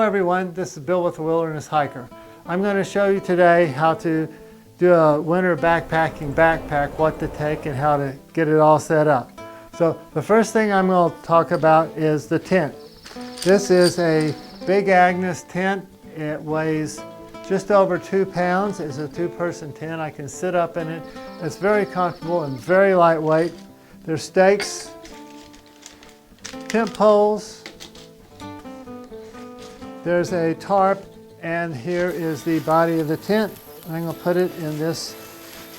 Hello everyone, this is Bill with the Wilderness Hiker. I'm going to show you today how to do a winter backpacking backpack, what to take and how to get it all set up. So the first thing I'm going to talk about is the tent. This is a Big Agnes tent. It weighs just over 2 pounds. It's a 2-person tent. I can sit up in it. It's very comfortable and very lightweight. There's stakes, tent poles, there's a tarp, and here is the body of the tent. I'm going to put it in this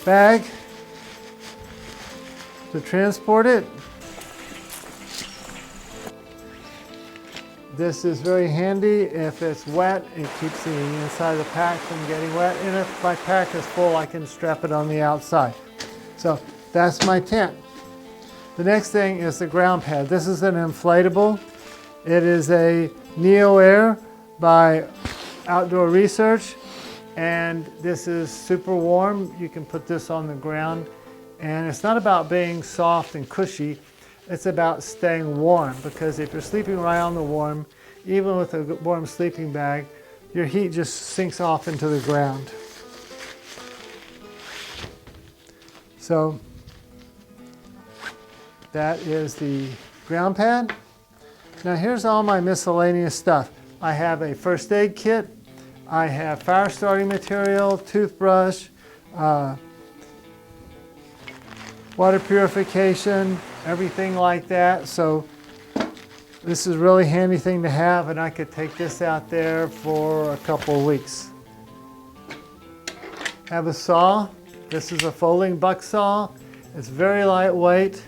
bag to transport it. This is very handy. If it's wet, it keeps the inside of the pack from getting wet. And if my pack is full, I can strap it on the outside. So that's my tent. The next thing is the ground pad. This is an inflatable. It is a Neo Air by Outdoor Research, and this is super warm. You can put this on the ground, and it's not about being soft and cushy. It's about staying warm, because if you're sleeping right on the warm, even with a warm sleeping bag, your heat just sinks off into the ground. So that is the ground pad. Now here's all my miscellaneous stuff. I have a first aid kit. I have fire starting material, toothbrush, water purification, everything like that. So this is a really handy thing to have, and I could take this out there for a couple of weeks. I have a saw. This is a folding buck saw. It's very lightweight.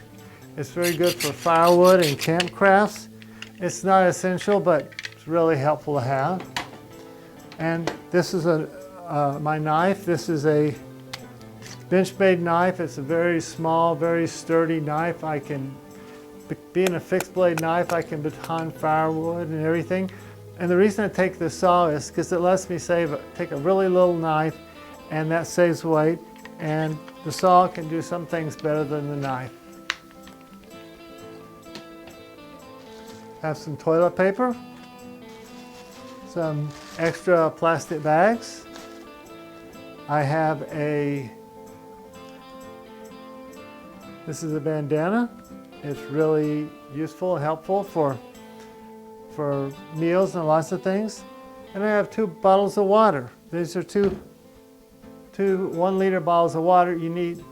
It's very good for firewood and camp crafts. It's not essential, but it's really helpful to have. And this is my knife. This is a bench-made knife. It's a very small, very sturdy knife. Being a fixed blade knife, I can baton firewood and everything. And the reason I take the saw is because it lets me take a really little knife, and that saves weight. And the saw can do some things better than the knife. Have some toilet paper, some extra plastic bags. I have this is a bandana. It's really useful and helpful for meals and lots of things. And I have 2 bottles of water. These are two 1-liter bottles of water. You need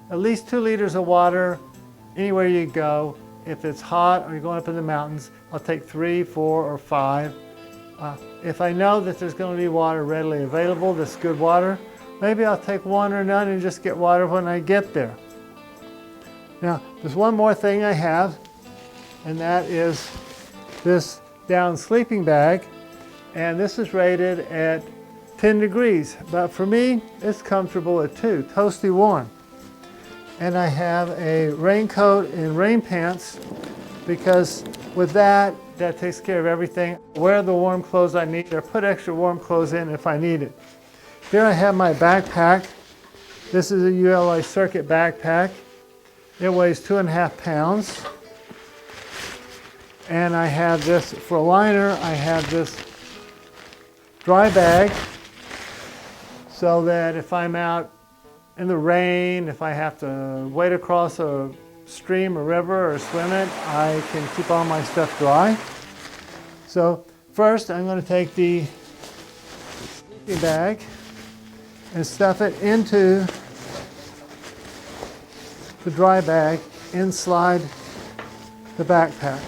at least 2 liters of water anywhere you go. If it's hot or you're going up in the mountains, I'll take 3, 4, or 5. If I know that there's going to be water readily available, that's good water, maybe I'll take 1 or none and just get water when I get there. Now, there's one more thing I have, and that is this down sleeping bag. And this is rated at 10 degrees, but for me, it's comfortable at 2, toasty warm. And I have a raincoat and rain pants, because with that takes care of everything. Wear the warm clothes I need, or put extra warm clothes in if I need it. Here I have my backpack. This is a ULA Circuit backpack. It weighs 2.5 pounds. And I have this for a liner. I have this dry bag, so that if I'm out in the rain, if I have to wade across a stream or river or swim it, I can keep all my stuff dry. So first I'm going to take the sleeping bag and stuff it into the dry bag and slide the backpack.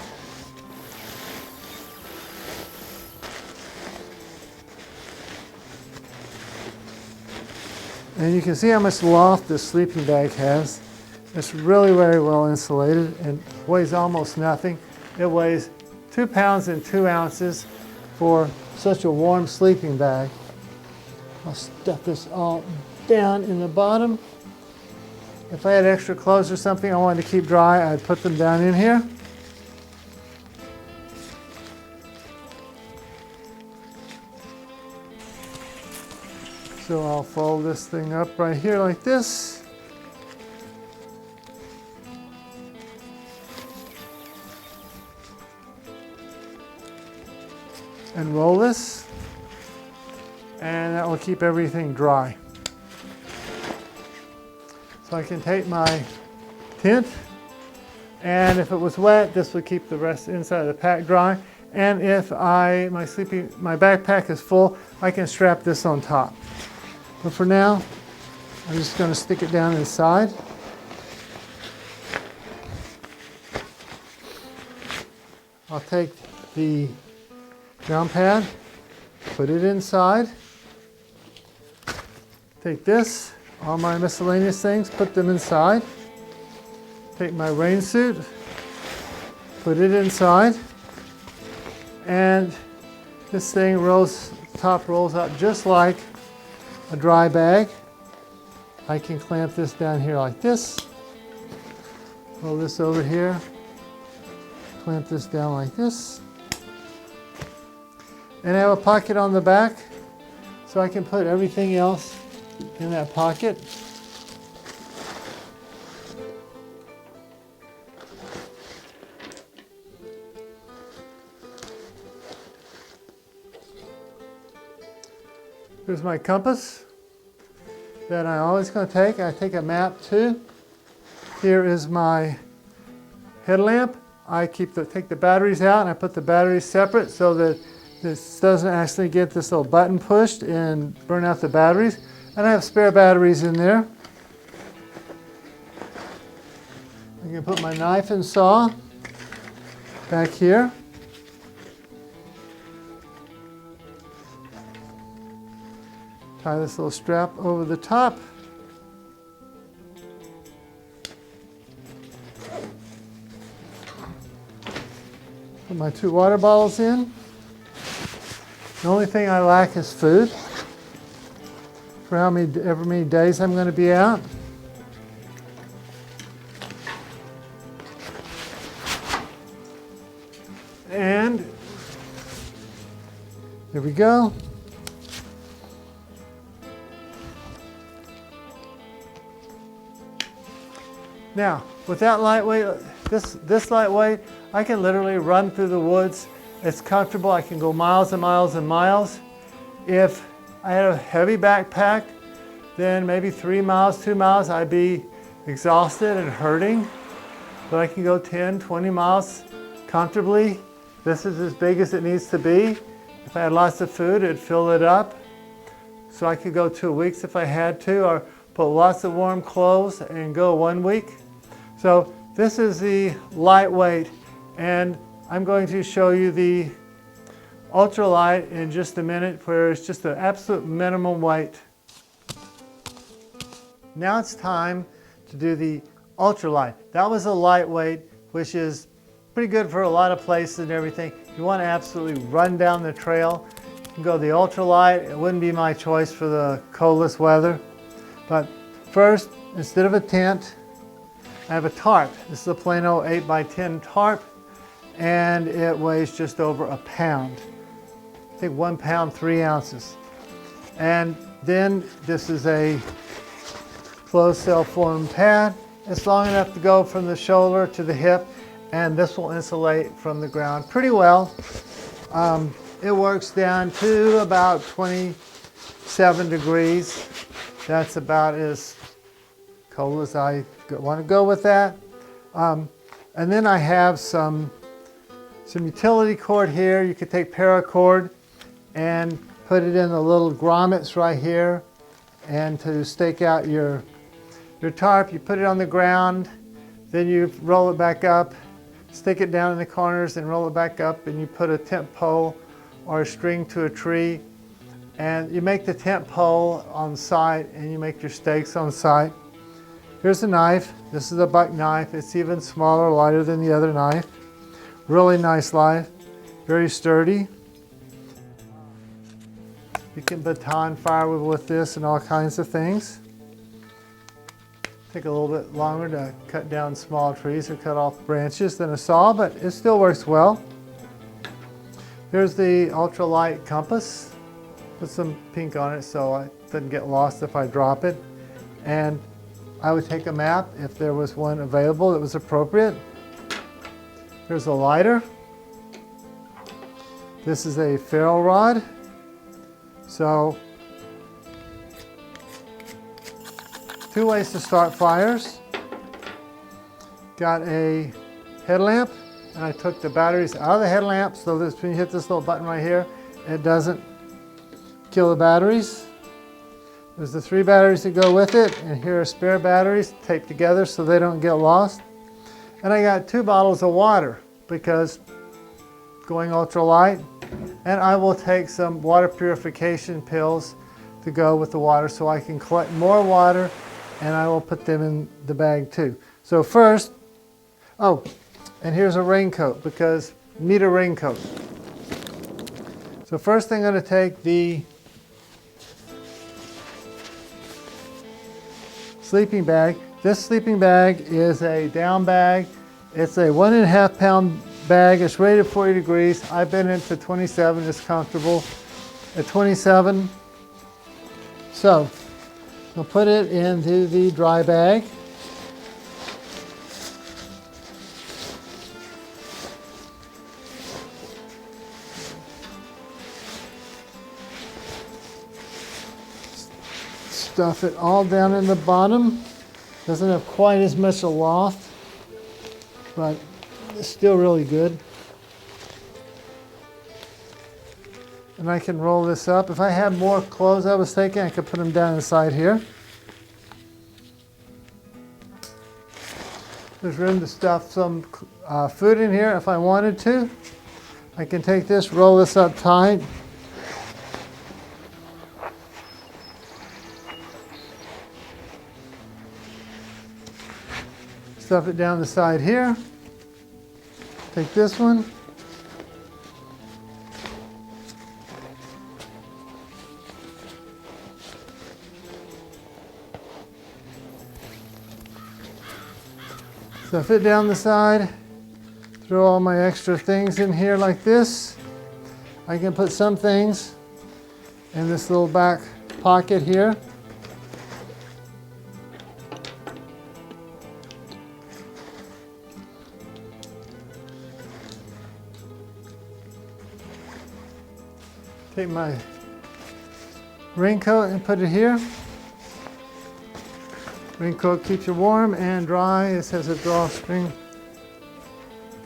And you can see how much loft this sleeping bag has. It's really very well insulated and weighs almost nothing. It weighs 2 pounds and 2 ounces for such a warm sleeping bag. I'll stuff this all down in the bottom. If I had extra clothes or something I wanted to keep dry, I'd put them down in here. So I'll fold this thing up right here like this. and roll this, and that will keep everything dry. So I can take my tent, and if it was wet, this would keep the rest inside of the pack dry. And if my backpack is full, I can strap this on top. But for now, I'm just going to stick it down inside. I'll take the ground pad, put it inside. Take this, all my miscellaneous things, put them inside. Take my rain suit, put it inside. And this thing top rolls out just like a dry bag. I can clamp this down here like this. Roll this over here. Clamp this down like this. And I have a pocket on the back, so I can put everything else in that pocket. Here's my compass that I'm always going to take. I take a map too. Here is my headlamp. I take the batteries out and I put the batteries separate so that this doesn't actually get this little button pushed and burn out the batteries. And I have spare batteries in there. I can put my knife and saw back here. Tie this little strap over the top. Put my 2 water bottles in. The only thing I lack is food for however many days I'm going to be out. And here we go. Now, with that lightweight, this lightweight, I can literally run through the woods. It's comfortable. I can go miles and miles and miles. If I had a heavy backpack, then maybe 3 miles, 2 miles, I'd be exhausted and hurting. But I can go 10, 20 miles comfortably. This is as big as it needs to be. If I had lots of food, it'd fill it up. So I could go 2 weeks if I had to, or put lots of warm clothes and go 1 week. So this is the lightweight, and I'm going to show you the Ultralight in just a minute, where it's just an absolute minimum weight. Now it's time to do the Ultralight. That was a lightweight, which is pretty good for a lot of places and everything. If you want to absolutely run down the trail, you can go the Ultralight. It wouldn't be my choice for the coldest weather. But first, instead of a tent, I have a tarp. This is a plain old 8x10 tarp, and it weighs just over a pound. I think 1 pound, 3 ounces. And then this is a closed cell foam pad. It's long enough to go from the shoulder to the hip, and this will insulate from the ground pretty well. It works down to about 27 degrees. That's about as cold as I want to go with that. And then I have some utility cord here. You could take paracord and put it in the little grommets right here, and to stake out your tarp, you put it on the ground, then you roll it back up, stick it down in the corners and roll it back up, and you put a tent pole or a string to a tree, and you make the tent pole on site, and you make your stakes on site. Here's a knife. This is a buck knife. It's even smaller, lighter than the other knife. Really nice knife, very sturdy. You can baton fire with this and all kinds of things. Take a little bit longer to cut down small trees or cut off branches than a saw, but it still works well. Here's the Ultralight compass. Put some pink on it so it doesn't get lost if I drop it. And I would take a map if there was one available that was appropriate. Here's a lighter. This is a ferro rod. So, 2 ways to start fires. Got a headlamp, and I took the batteries out of the headlamp so that when you hit this little button right here, it doesn't kill the batteries. There's the 3 batteries that go with it, and here are spare batteries taped together so they don't get lost. And I got 2 bottles of water because going ultralight, and I will take some water purification pills to go with the water so I can collect more water, and I will put them in the bag too. So first, oh, and here's a raincoat because you need a raincoat. So first I'm going to take the sleeping bag. This sleeping bag is a down bag. It's a 1.5 pound bag. It's rated 40 degrees. I've been in to 27. It's comfortable at 27. So I'll put it into the dry bag. Stuff it all down in the bottom. Doesn't have quite as much a loft, but it's still really good. And I can roll this up. If I had more clothes I was taking, I could put them down inside here. There's room to stuff some food in here if I wanted to. I can take this, roll this up tight. Stuff it down the side here. Take this one. Stuff it down the side. Throw all my extra things in here like this. I can put some things in this little back pocket here. Take my raincoat and put it here. Raincoat keeps you warm and dry. This has a drawstring.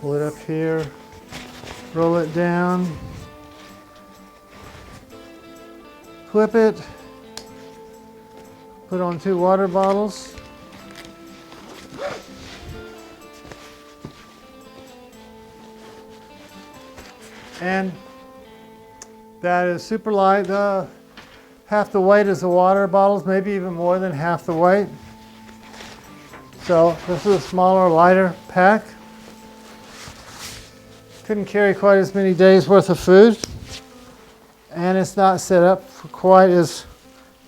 Pull it up here, roll it down, clip it, put on 2 water bottles. And that is super light. Half the weight is the water bottles, maybe even more than half the weight. So this is a smaller, lighter pack. Couldn't carry quite as many days worth of food. And it's not set up for quite as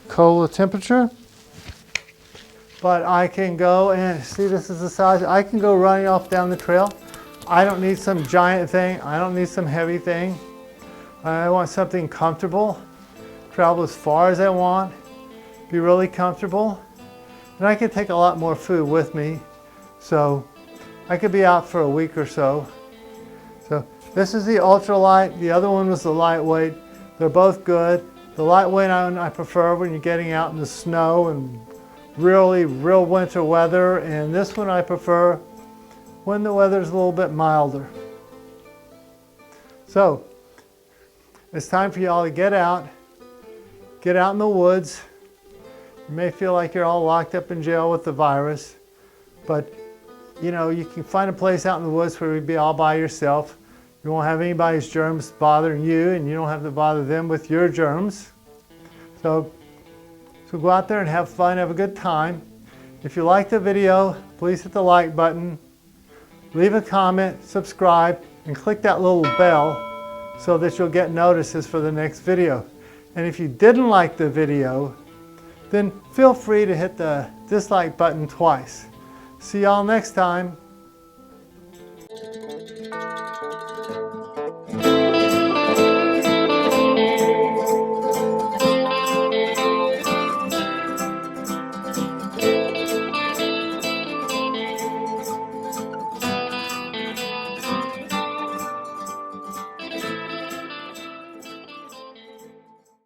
cold a temperature. But I can go and see, this is the size. I can go running off down the trail. I don't need some giant thing. I don't need some heavy thing. I want something comfortable, travel as far as I want, be really comfortable, and I could take a lot more food with me, so I could be out for a week or so. So this is the ultralight, the other one was the lightweight. They're both good. The lightweight I prefer when you're getting out in the snow and real winter weather, and this one I prefer when the weather's a little bit milder. So it's time for y'all to get out in the woods. You may feel like you're all locked up in jail with the virus, but you know, you can find a place out in the woods where you'll be all by yourself. You won't have anybody's germs bothering you, and you don't have to bother them with your germs. So go out there and have fun, have a good time. If you liked the video, please hit the like button, leave a comment, subscribe, and click that little bell so that you'll get notices for the next video. And if you didn't like the video, then feel free to hit the dislike button twice. See y'all next time.